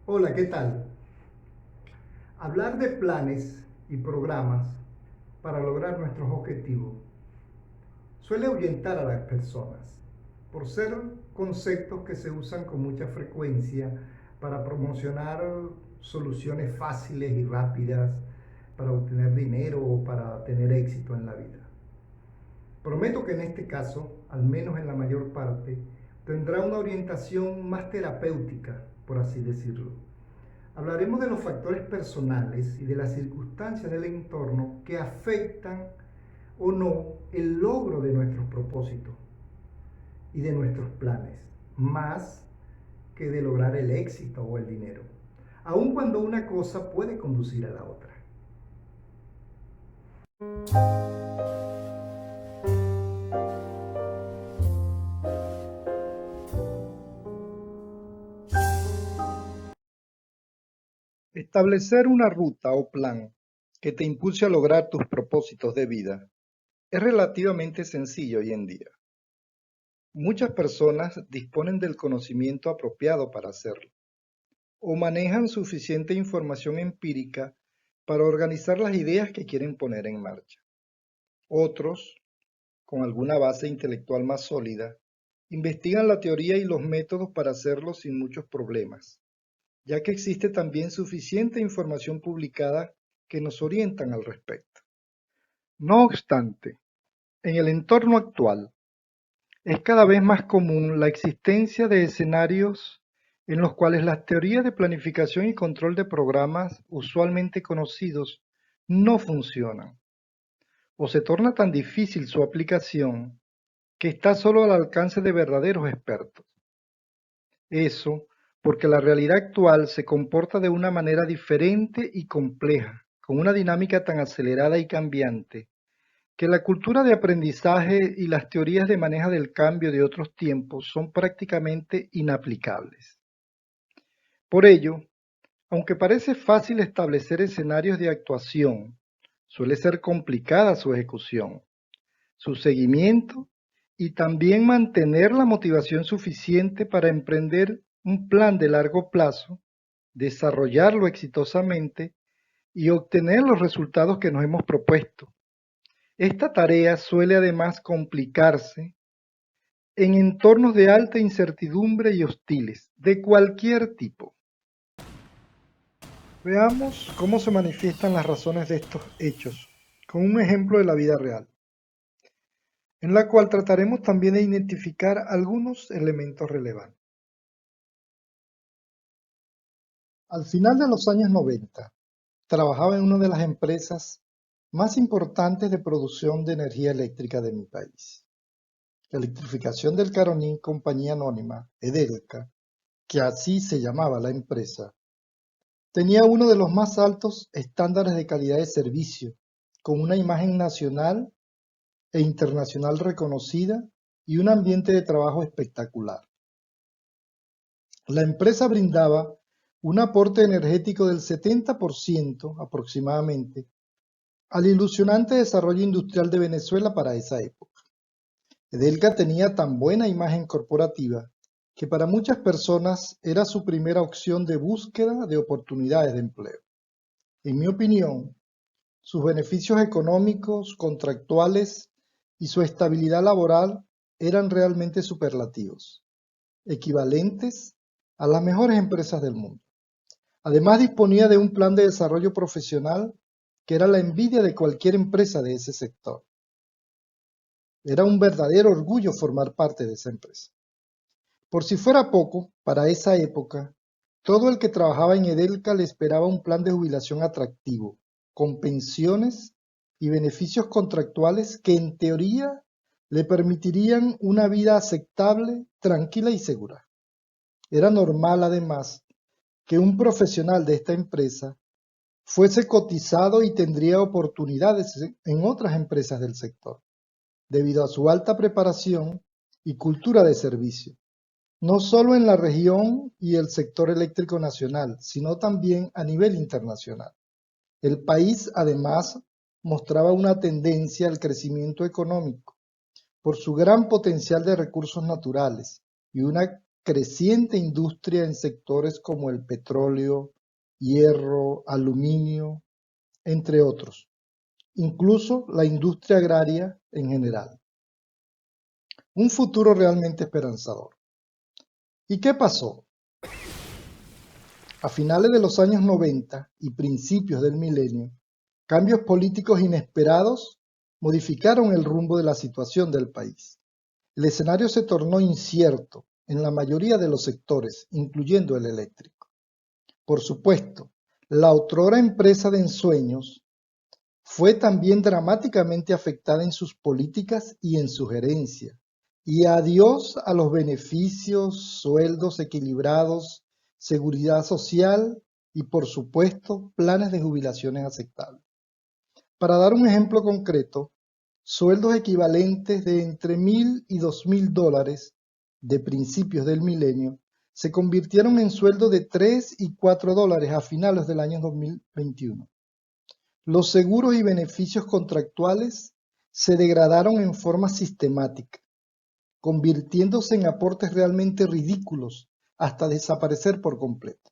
Hola, ¿qué tal? Hablar de planes y programas para lograr nuestros objetivos suele ahuyentar a las personas por ser conceptos que se usan con mucha frecuencia para promocionar soluciones fáciles y rápidas para obtener dinero o para tener éxito en la vida. Prometo que en este caso, al menos en la mayor parte, tendrá una orientación más terapéutica, por así decirlo. Hablaremos de los factores personales y de las circunstancias del entorno que afectan o no el logro de nuestros propósitos y de nuestros planes, más que de lograr el éxito o el dinero, aun cuando una cosa puede conducir a la otra. Establecer una ruta o plan que te impulse a lograr tus propósitos de vida es relativamente sencillo hoy en día. Muchas personas disponen del conocimiento apropiado para hacerlo o manejan suficiente información empírica para organizar las ideas que quieren poner en marcha. Otros, con alguna base intelectual más sólida, investigan la teoría y los métodos para hacerlo sin muchos problemas, ya que existe también suficiente información publicada que nos orientan al respecto. No obstante, en el entorno actual, es cada vez más común la existencia de escenarios en los cuales las teorías de planificación y control de programas usualmente conocidos no funcionan, o se torna tan difícil su aplicación que está solo al alcance de verdaderos expertos. Eso porque la realidad actual se comporta de una manera diferente y compleja, con una dinámica tan acelerada y cambiante, que la cultura de aprendizaje y las teorías de manejo del cambio de otros tiempos son prácticamente inaplicables. Por ello, aunque parece fácil establecer escenarios de actuación, suele ser complicada su ejecución, su seguimiento y también mantener la motivación suficiente para emprender un plan de largo plazo, desarrollarlo exitosamente y obtener los resultados que nos hemos propuesto. Esta tarea suele además complicarse en entornos de alta incertidumbre y hostiles, de cualquier tipo. Veamos cómo se manifiestan las razones de estos hechos, con un ejemplo de la vida real, en la cual trataremos también de identificar algunos elementos relevantes. Al final de los años 90, trabajaba en una de las empresas más importantes de producción de energía eléctrica de mi país. Electrificación del Caroní, compañía anónima, Edelca, que así se llamaba la empresa, tenía uno de los más altos estándares de calidad de servicio, con una imagen nacional e internacional reconocida y un ambiente de trabajo espectacular. La empresa brindaba un aporte energético del 70% aproximadamente al ilusionante desarrollo industrial de Venezuela para esa época. Edelca tenía tan buena imagen corporativa que para muchas personas era su primera opción de búsqueda de oportunidades de empleo. En mi opinión, sus beneficios económicos, contractuales y su estabilidad laboral eran realmente superlativos, equivalentes a las mejores empresas del mundo. Además, disponía de un plan de desarrollo profesional que era la envidia de cualquier empresa de ese sector. Era un verdadero orgullo formar parte de esa empresa. Por si fuera poco, para esa época, todo el que trabajaba en Edelca le esperaba un plan de jubilación atractivo, con pensiones y beneficios contractuales que en teoría le permitirían una vida aceptable, tranquila y segura. Era normal, además, que un profesional de esta empresa fuese cotizado y tendría oportunidades en otras empresas del sector, debido a su alta preparación y cultura de servicio, no solo en la región y el sector eléctrico nacional, sino también a nivel internacional. El país, además, mostraba una tendencia al crecimiento económico por su gran potencial de recursos naturales y una creciente industria en sectores como el petróleo, hierro, aluminio, entre otros, incluso la industria agraria en general. Un futuro realmente esperanzador. ¿Y qué pasó? A finales de los años 90 y principios del milenio, cambios políticos inesperados modificaron el rumbo de la situación del país. El escenario se tornó incierto en la mayoría de los sectores, incluyendo el eléctrico. Por supuesto, la otrora empresa de ensueños fue también dramáticamente afectada en sus políticas y en su gerencia. Y adiós a los beneficios, sueldos equilibrados, seguridad social y, por supuesto, planes de jubilaciones aceptables. Para dar un ejemplo concreto, sueldos equivalentes de entre $1,000 y $2,000 de principios del milenio se convirtieron en sueldos de $3 y $4 a finales del año 2021. Los seguros y beneficios contractuales se degradaron en forma sistemática, convirtiéndose en aportes realmente ridículos hasta desaparecer por completo.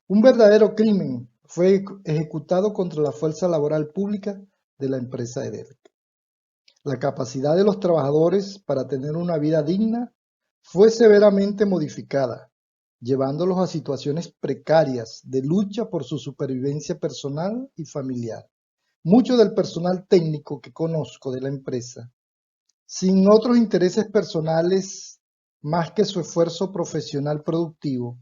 Un verdadero crimen fue ejecutado contra la fuerza laboral pública de la empresa Edelca. La capacidad de los trabajadores para tener una vida digna fue severamente modificada, llevándolos a situaciones precarias de lucha por su supervivencia personal y familiar. Mucho del personal técnico que conozco de la empresa, sin otros intereses personales más que su esfuerzo profesional productivo,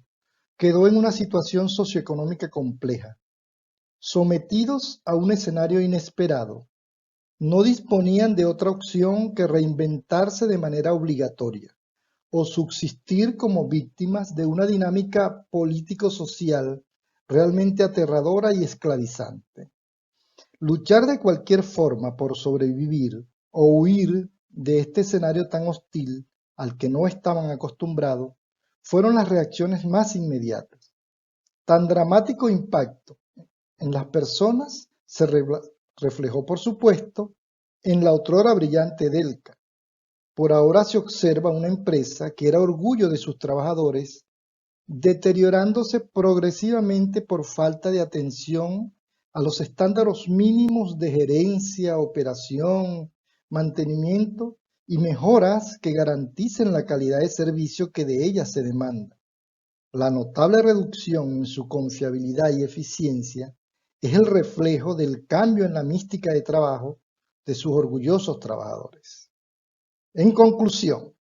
quedó en una situación socioeconómica compleja, sometidos a un escenario inesperado. No disponían de otra opción que reinventarse de manera obligatoria o subsistir como víctimas de una dinámica político-social realmente aterradora y esclavizante. Luchar de cualquier forma por sobrevivir o huir de este escenario tan hostil al que no estaban acostumbrados fueron las reacciones más inmediatas. Tan dramático impacto en las personas se reflejó, por supuesto, en la otrora brillante Edelca. Por ahora se observa una empresa que era orgullo de sus trabajadores, deteriorándose progresivamente por falta de atención a los estándares mínimos de gerencia, operación, mantenimiento y mejoras que garanticen la calidad de servicio que de ella se demanda. La notable reducción en su confiabilidad y eficiencia es el reflejo del cambio en la mística de trabajo de sus orgullosos trabajadores. En conclusión,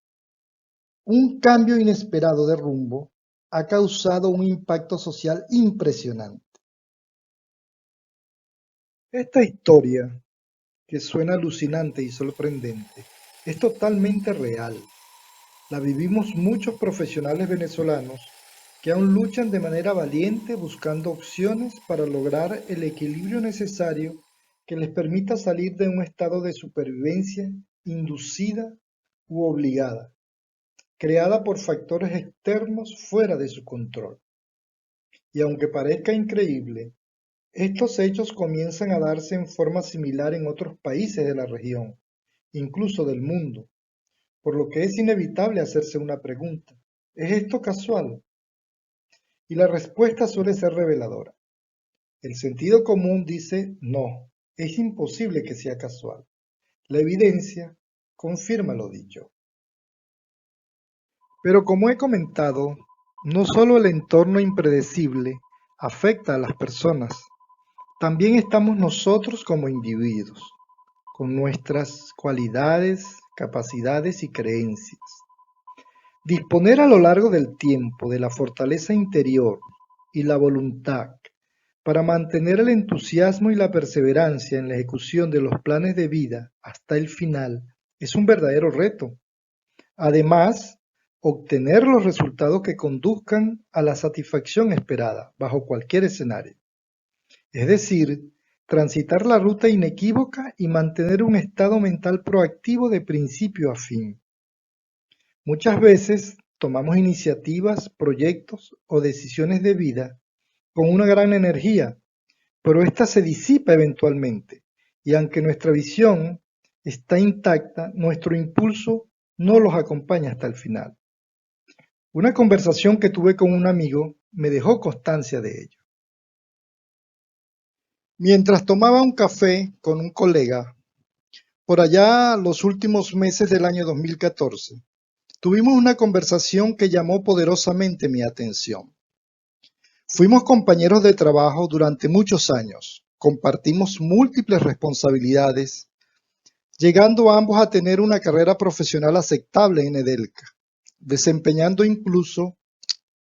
un cambio inesperado de rumbo ha causado un impacto social impresionante. Esta historia, que suena alucinante y sorprendente, es totalmente real. La vivimos muchos profesionales venezolanos que aún luchan de manera valiente buscando opciones para lograr el equilibrio necesario que les permita salir de un estado de supervivencia inducida u obligada, creada por factores externos fuera de su control. Y aunque parezca increíble, estos hechos comienzan a darse en forma similar en otros países de la región, incluso del mundo, por lo que es inevitable hacerse una pregunta: ¿es esto casual? Y la respuesta suele ser reveladora. El sentido común dice no, es imposible que sea casual. La evidencia confirma lo dicho. Pero como he comentado, no solo el entorno impredecible afecta a las personas, también estamos nosotros como individuos, con nuestras cualidades, capacidades y creencias. Disponer a lo largo del tiempo de la fortaleza interior y la voluntad para mantener el entusiasmo y la perseverancia en la ejecución de los planes de vida hasta el final es un verdadero reto. Además, obtener los resultados que conduzcan a la satisfacción esperada bajo cualquier escenario. Es decir, transitar la ruta inequívoca y mantener un estado mental proactivo de principio a fin. Muchas veces tomamos iniciativas, proyectos o decisiones de vida con una gran energía, pero ésta se disipa eventualmente y aunque nuestra visión está intacta, nuestro impulso no los acompaña hasta el final. Una conversación que tuve con un amigo me dejó constancia de ello. Mientras tomaba un café con un colega, por allá los últimos meses del año 2014, tuvimos una conversación que llamó poderosamente mi atención. Fuimos compañeros de trabajo durante muchos años, compartimos múltiples responsabilidades, llegando ambos a tener una carrera profesional aceptable en Edelca, desempeñando incluso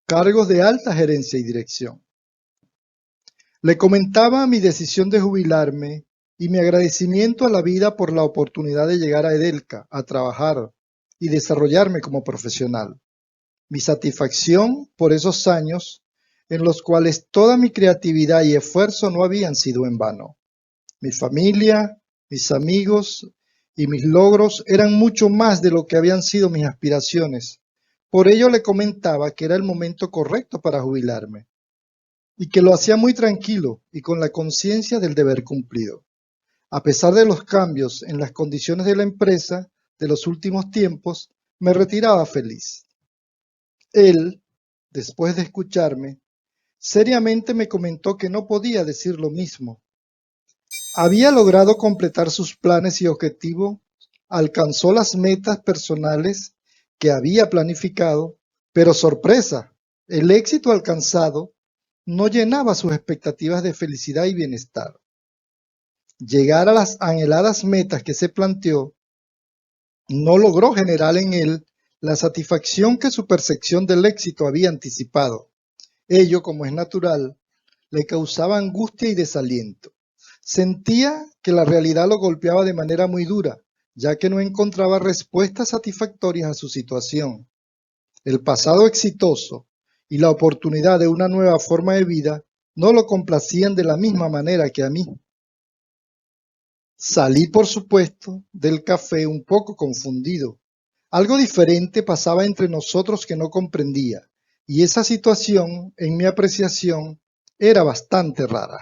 cargos de alta gerencia y dirección. Le comentaba mi decisión de jubilarme y mi agradecimiento a la vida por la oportunidad de llegar a Edelca, a trabajar y desarrollarme como profesional. Mi satisfacción por esos años en los cuales toda mi creatividad y esfuerzo no habían sido en vano. Mi familia, mis amigos y mis logros eran mucho más de lo que habían sido mis aspiraciones. Por ello le comentaba que era el momento correcto para jubilarme y que lo hacía muy tranquilo y con la conciencia del deber cumplido. A pesar de los cambios en las condiciones de la empresa de los últimos tiempos, me retiraba feliz. Él, después de escucharme, seriamente me comentó que no podía decir lo mismo. Había logrado completar sus planes y objetivos, alcanzó las metas personales que había planificado, pero sorpresa, el éxito alcanzado no llenaba sus expectativas de felicidad y bienestar. Llegar a las anheladas metas que se planteó no logró generar en él la satisfacción que su percepción del éxito había anticipado. Ello, como es natural, le causaba angustia y desaliento. Sentía que la realidad lo golpeaba de manera muy dura, ya que no encontraba respuestas satisfactorias a su situación. El pasado exitoso y la oportunidad de una nueva forma de vida no lo complacían de la misma manera que a mí. Salí, por supuesto, del café un poco confundido. Algo diferente pasaba entre nosotros que no comprendía, y esa situación, en mi apreciación, era bastante rara.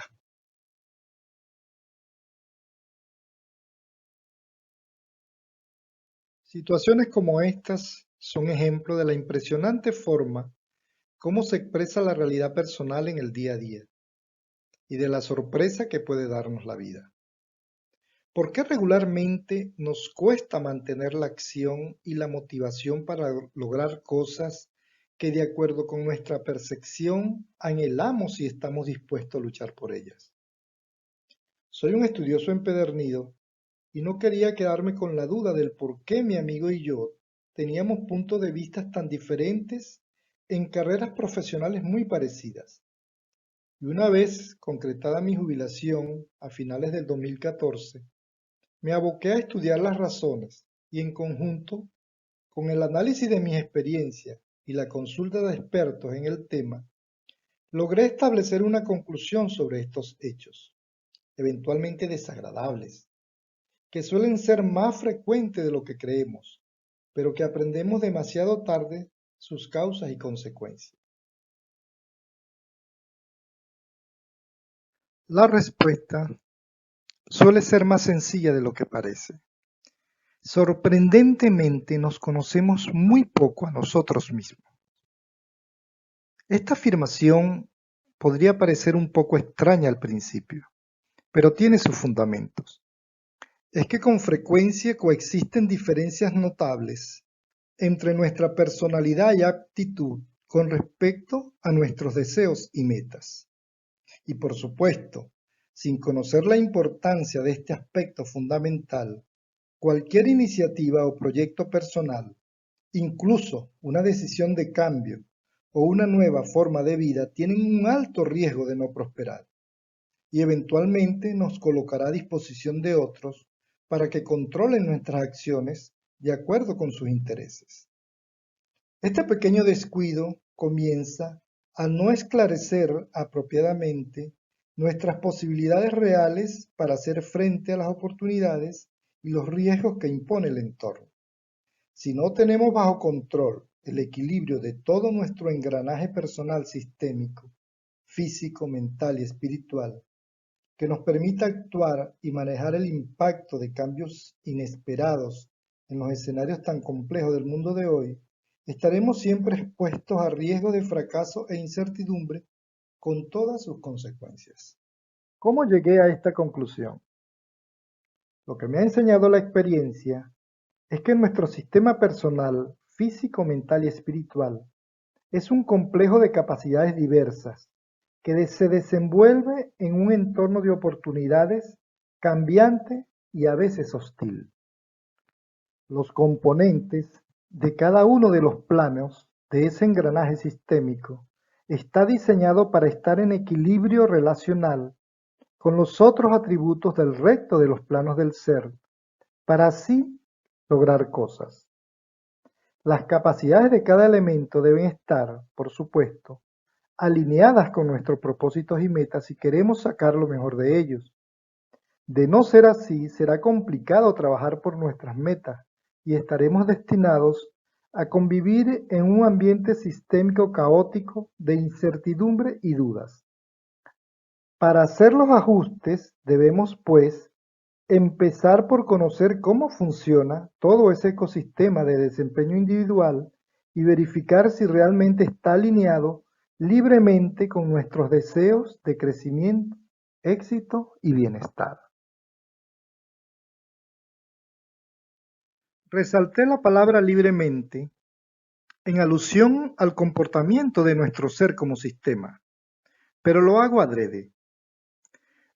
Situaciones como estas son ejemplo de la impresionante forma cómo se expresa la realidad personal en el día a día y de la sorpresa que puede darnos la vida. ¿Por qué regularmente nos cuesta mantener la acción y la motivación para lograr cosas que de acuerdo con nuestra percepción anhelamos y estamos dispuestos a luchar por ellas? Soy un estudioso empedernido y no quería quedarme con la duda del por qué mi amigo y yo teníamos puntos de vista tan diferentes en carreras profesionales muy parecidas. Y una vez concretada mi jubilación a finales del 2014, me aboqué a estudiar las razones y en conjunto con el análisis de mis experiencias y la consulta de expertos en el tema, logré establecer una conclusión sobre estos hechos, eventualmente desagradables, que suelen ser más frecuentes de lo que creemos, pero que aprendemos demasiado tarde sus causas y consecuencias. La respuesta suele ser más sencilla de lo que parece. Sorprendentemente nos conocemos muy poco a nosotros mismos. Esta afirmación podría parecer un poco extraña al principio, pero tiene sus fundamentos. Es que con frecuencia coexisten diferencias notables entre nuestra personalidad y aptitud con respecto a nuestros deseos y metas. Y por supuesto, sin conocer la importancia de este aspecto fundamental, cualquier iniciativa o proyecto personal, incluso una decisión de cambio o una nueva forma de vida, tienen un alto riesgo de no prosperar y eventualmente nos colocará a disposición de otros para que controlen nuestras acciones de acuerdo con sus intereses. Este pequeño descuido comienza a no esclarecer apropiadamente nuestras posibilidades reales para hacer frente a las oportunidades y los riesgos que impone el entorno. Si no tenemos bajo control el equilibrio de todo nuestro engranaje personal sistémico, físico, mental y espiritual, que nos permita actuar y manejar el impacto de cambios inesperados en los escenarios tan complejos del mundo de hoy, estaremos siempre expuestos a riesgos de fracaso e incertidumbre con todas sus consecuencias. ¿Cómo llegué a esta conclusión? Lo que me ha enseñado la experiencia es que nuestro sistema personal, físico, mental y espiritual es un complejo de capacidades diversas que se desenvuelve en un entorno de oportunidades cambiante y a veces hostil. Los componentes de cada uno de los planos de ese engranaje sistémico está diseñado para estar en equilibrio relacional con los otros atributos del resto de los planos del ser, para así lograr cosas. Las capacidades de cada elemento deben estar, por supuesto, alineadas con nuestros propósitos y metas si queremos sacar lo mejor de ellos. De no ser así, será complicado trabajar por nuestras metas y estaremos destinados a convivir en un ambiente sistémico caótico de incertidumbre y dudas. Para hacer los ajustes debemos, pues, empezar por conocer cómo funciona todo ese ecosistema de desempeño individual y verificar si realmente está alineado libremente con nuestros deseos de crecimiento, éxito y bienestar. Resalté la palabra libremente en alusión al comportamiento de nuestro ser como sistema, pero lo hago adrede.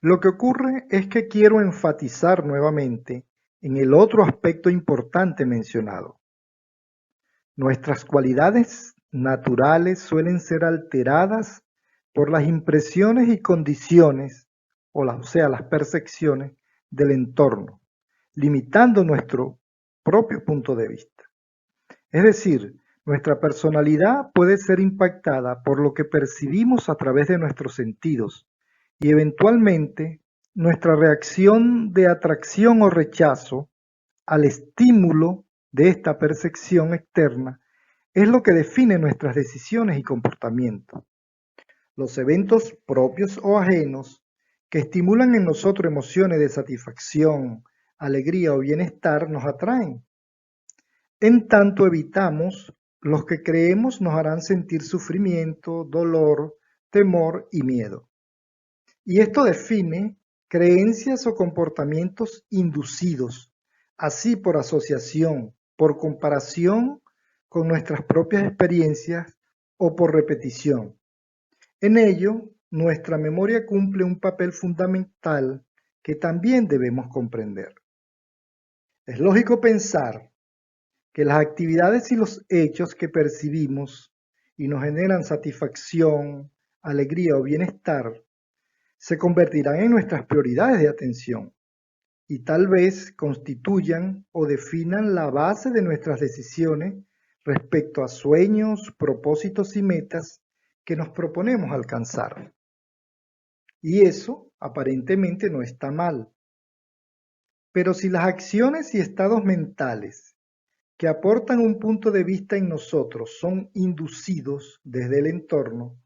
Lo que ocurre es que quiero enfatizar nuevamente en el otro aspecto importante mencionado. Nuestras cualidades naturales suelen ser alteradas por las impresiones y condiciones, o sea, las percepciones del entorno, limitando nuestro propio punto de vista. Es decir, nuestra personalidad puede ser impactada por lo que percibimos a través de nuestros sentidos y eventualmente nuestra reacción de atracción o rechazo al estímulo de esta percepción externa es lo que define nuestras decisiones y comportamientos. Los eventos propios o ajenos que estimulan en nosotros emociones de satisfacción, alegría o bienestar nos atraen. En tanto evitamos los que creemos nos harán sentir sufrimiento, dolor, temor y miedo. Y esto define creencias o comportamientos inducidos, así por asociación, por comparación con nuestras propias experiencias o por repetición. En ello, nuestra memoria cumple un papel fundamental que también debemos comprender. Es lógico pensar que las actividades y los hechos que percibimos y nos generan satisfacción, alegría o bienestar se convertirán en nuestras prioridades de atención y tal vez constituyan o definan la base de nuestras decisiones respecto a sueños, propósitos y metas que nos proponemos alcanzar. Y eso aparentemente no está mal. Pero si las acciones y estados mentales que aportan un punto de vista en nosotros son inducidos desde el entorno,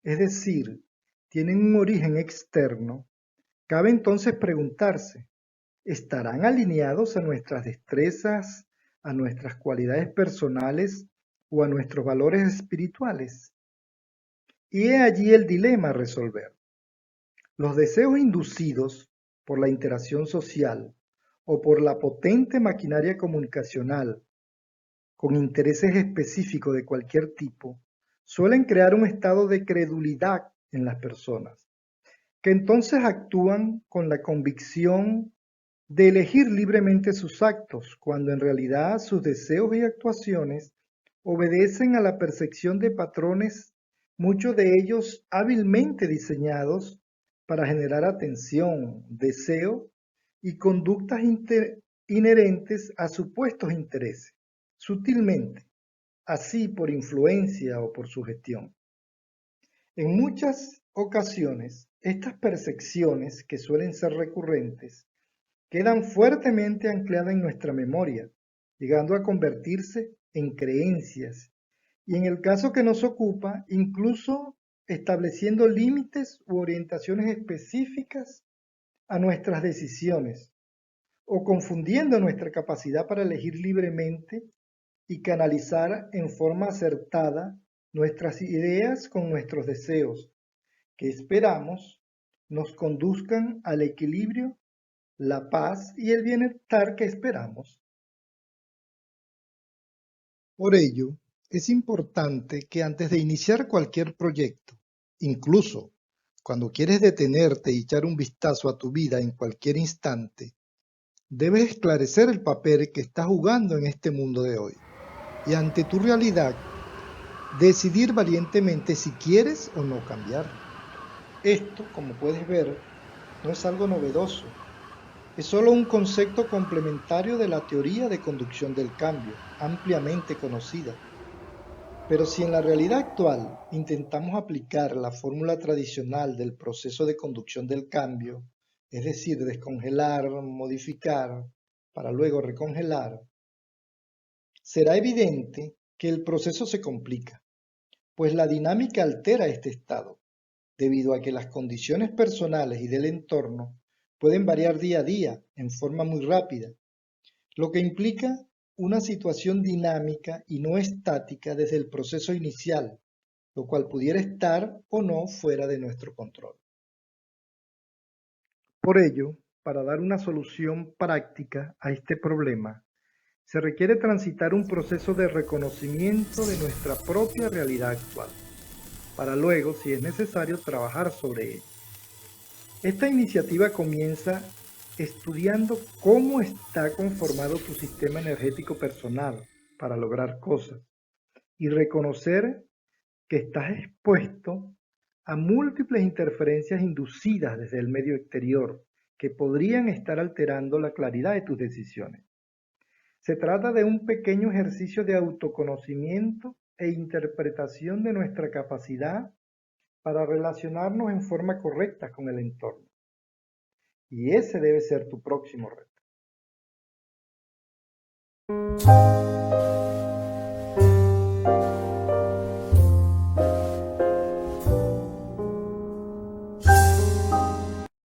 es decir, tienen un origen externo, cabe entonces preguntarse, ¿estarán alineados a nuestras destrezas, a nuestras cualidades personales o a nuestros valores espirituales? Y he allí el dilema a resolver. Los deseos inducidos por la interacción social o por la potente maquinaria comunicacional con intereses específicos de cualquier tipo, suelen crear un estado de credulidad en las personas, que entonces actúan con la convicción de elegir libremente sus actos, cuando en realidad sus deseos y actuaciones obedecen a la percepción de patrones, muchos de ellos hábilmente diseñados para generar atención, deseo y conductas inherentes a supuestos intereses, sutilmente, así por influencia o por sugestión. En muchas ocasiones, estas percepciones, que suelen ser recurrentes, quedan fuertemente ancladas en nuestra memoria, llegando a convertirse en creencias y en el caso que nos ocupa, incluso estableciendo límites u orientaciones específicas a nuestras decisiones o confundiendo nuestra capacidad para elegir libremente y canalizar en forma acertada nuestras ideas con nuestros deseos, que esperamos nos conduzcan al equilibrio, la paz y el bienestar que esperamos. Por ello, es importante que antes de iniciar cualquier proyecto, incluso cuando quieres detenerte y echar un vistazo a tu vida en cualquier instante, debes esclarecer el papel que estás jugando en este mundo de hoy y ante tu realidad, decidir valientemente si quieres o no cambiarlo. Esto, como puedes ver, no es algo novedoso, es solo un concepto complementario de la teoría de conducción del cambio, ampliamente conocida. Pero si en la realidad actual intentamos aplicar la fórmula tradicional del proceso de conducción del cambio, es decir, descongelar, modificar, para luego recongelar, será evidente que el proceso se complica, pues la dinámica altera este estado, debido a que las condiciones personales y del entorno pueden variar día a día en forma muy rápida, lo que implica una situación dinámica y no estática desde el proceso inicial, lo cual pudiera estar o no fuera de nuestro control. Por ello, para dar una solución práctica a este problema, se requiere transitar un proceso de reconocimiento de nuestra propia realidad actual, para luego, si es necesario, trabajar sobre ella. Esta iniciativa comienza estudiando cómo está conformado tu sistema energético personal para lograr cosas y reconocer que estás expuesto a múltiples interferencias inducidas desde el medio exterior que podrían estar alterando la claridad de tus decisiones. Se trata de un pequeño ejercicio de autoconocimiento e interpretación de nuestra capacidad para relacionarnos en forma correcta con el entorno. Y ese debe ser tu próximo reto.